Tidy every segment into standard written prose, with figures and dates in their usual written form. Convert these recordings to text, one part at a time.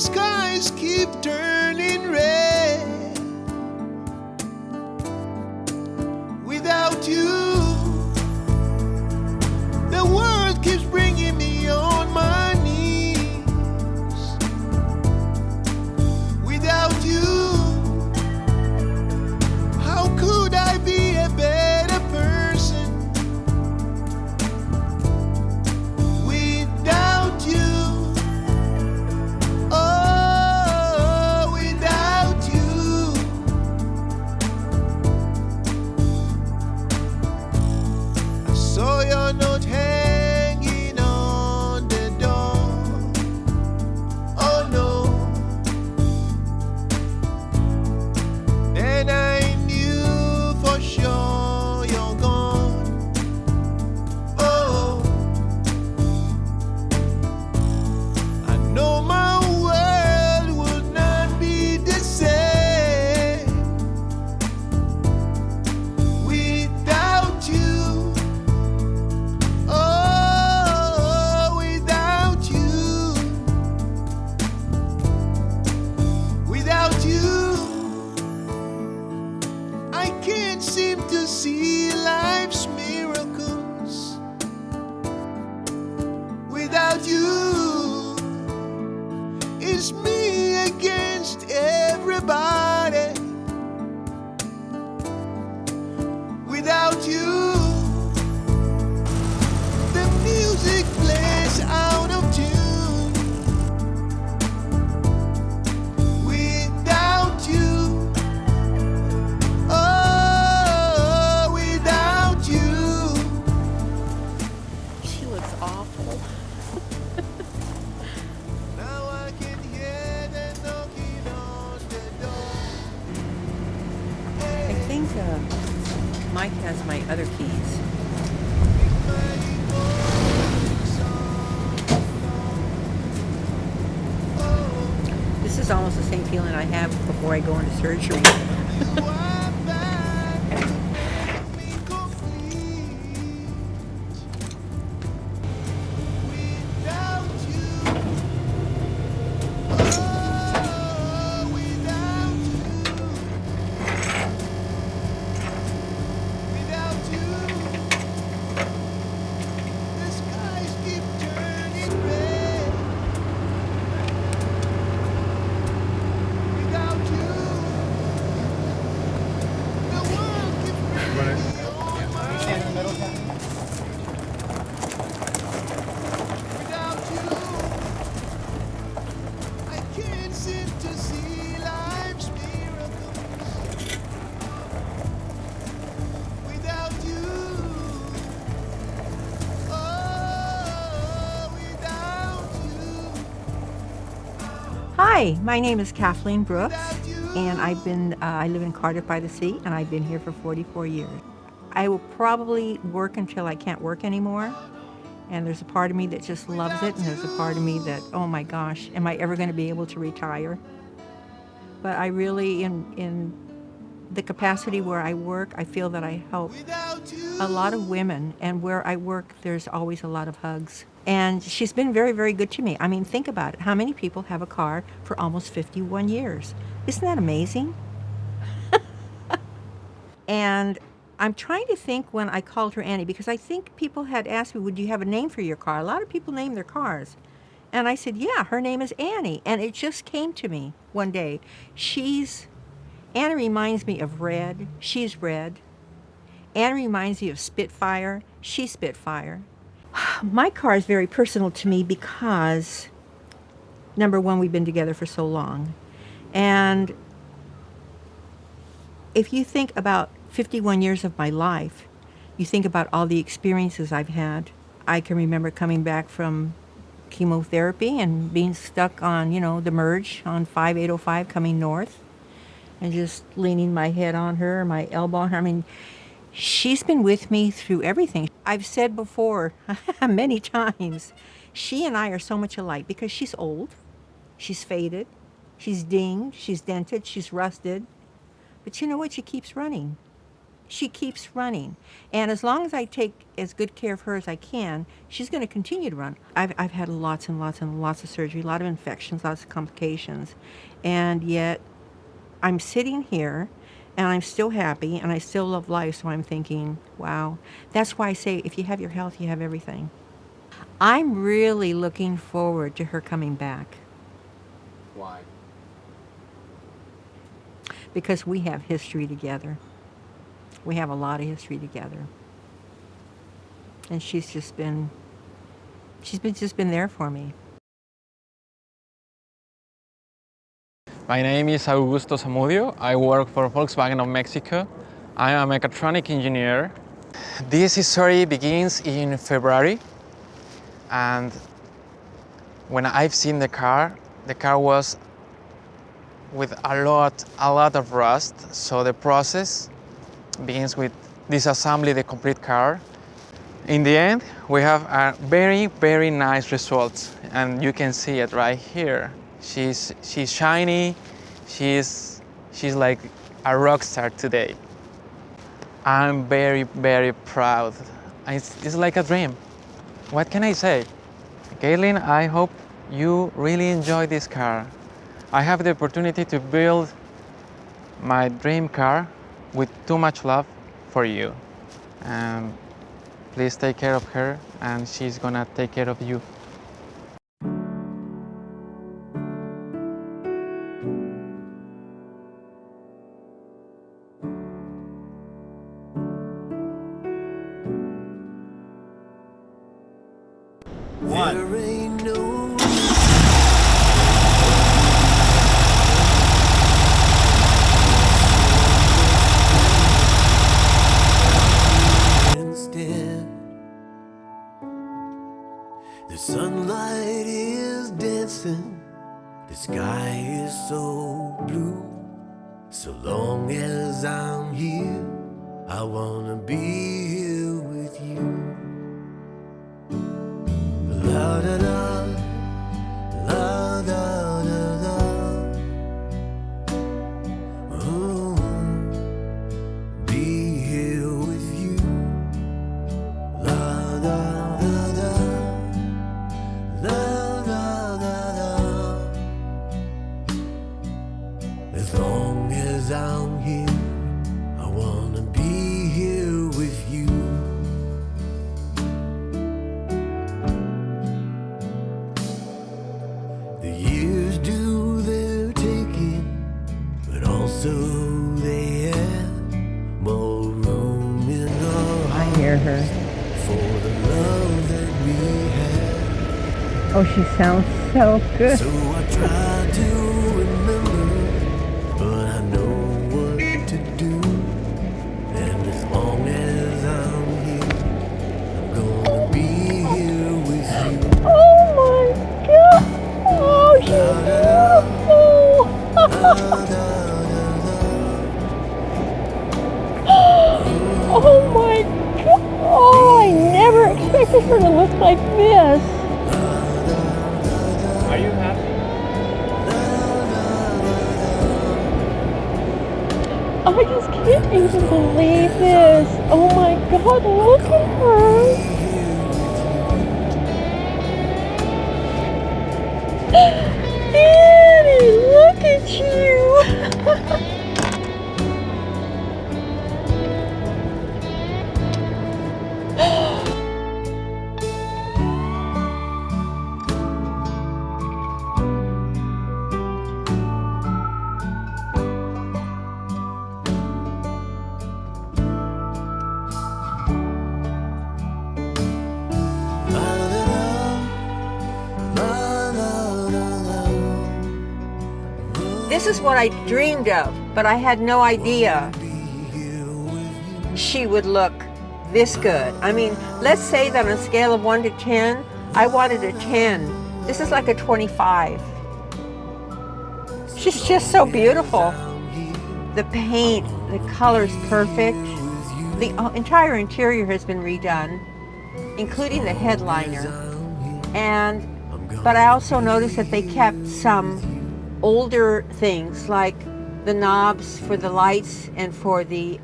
skies keep turning red. Without you, the world keeps bringing me on my knees. Without you, how could I be a better person? Without you, oh, without you, I saw your note hanging on the door. Oh no. Then I knew for sure you're gone. Oh, I know my world would not be the same without you. Oh, without you. Without you, I can't seem to see life's miracles. Without you, it's me against everybody. Without you, the music plays out of tune. Without you, oh, without you. She looks awful. Now I can hear the knocking on the door. I think Mike has my other keys. This is almost the same feeling I have before I go into surgery. Hi, my name is Kathleen Brooks, and I live in Cardiff by the Sea, and I've been here for 44 years. I will probably work until I can't work anymore, and there's a part of me that just loves it, and there's a part of me that, oh my gosh, am I ever going to be able to retire? But I really, in the capacity where I work, I feel that I help a lot of women, and where I work, there's always a lot of hugs. And she's been very, very good to me. I mean, think about it. How many people have a car for almost 51 years? Isn't that amazing? And I'm trying to think when I called her Annie, because I think people had asked me, would you have a name for your car? A lot of people name their cars. And I said, yeah, her name is Annie. And it just came to me one day. Annie reminds me of red. She's red. Annie reminds me of Spitfire. She's Spitfire. My car is very personal to me because, number one, we've been together for so long. And if you think about 51 years of my life, you think about all the experiences I've had. I can remember coming back from chemotherapy and being stuck on, the merge on 5805 coming north, and just leaning my head on her, my elbow on her. I mean, she's been with me through everything. I've said before many times, she and I are so much alike because she's old, she's faded, she's dinged, she's dented, she's rusted. But you know what? She keeps running. She keeps running. And as long as I take as good care of her as I can, she's going to continue to run. I've had lots and lots and lots of surgery, a lot of infections, lots of complications. And yet I'm sitting here and I'm still happy and I still love life. So I'm thinking, wow, that's why I say if you have your health, you have everything. I'm really looking forward to her coming back. Why? Because we have history together. We have a lot of history together. And she's just been there for me. My name is Augusto Zamudio. I work for Volkswagen of Mexico. I am a mechatronic engineer. This story begins in February, and when I've seen the car was with a lot of rust. So the process begins with disassembly the complete car. In the end, we have a very nice result, and you can see it right here. She's shiny. She's like a rock star today. I'm very proud. It's like a dream. What can I say? Kathleen, I hope you really enjoy this car. I have the opportunity to build my dream car with too much love for you. Please take care of her, and she's gonna take care of you. There ain't no instead. The sunlight is dancing, the sky is so blue. So long as I'm here, I wanna be here with you. La da da, la da da da. Oh, be here with you. La da da da, la da da da. As long as I'm here, I wanna be here with you. The years do their taking, but also they add more room in our I hear her. hearts for the love that we had. Oh, she sounds so good. So I try to remember, but I know what to do. And as long as I'm here, I'm gonna be here with you. Oh my God! Oh, she's beautiful! Oh my God! Oh, I never expected her to look like this. Are you happy? I just can't even believe this. Oh my God, look at her. Annie, look at you. This is what I dreamed of, but I had no idea she would look this good. I mean, let's say that on a scale of 1 to 10, I wanted a 10. This is like a 25. She's just so beautiful. The paint, the color's perfect. The entire interior has been redone, including the headliner. But I also noticed that they kept some older things like the knobs for the lights and for the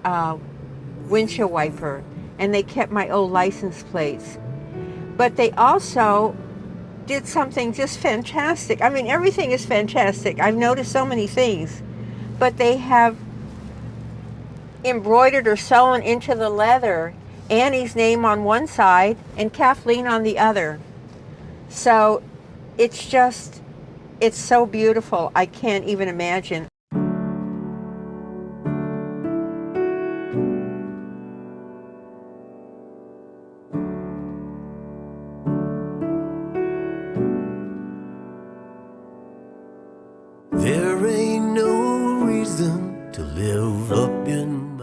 windshield wiper, and they kept my old license plates. But they also did something just fantastic. I mean, everything is fantastic. I've noticed so many things, but they have embroidered or sewn into the leather Annie's name on one side and Kathleen on the other. So it's so beautiful. I can't even imagine. There ain't no reason to live up in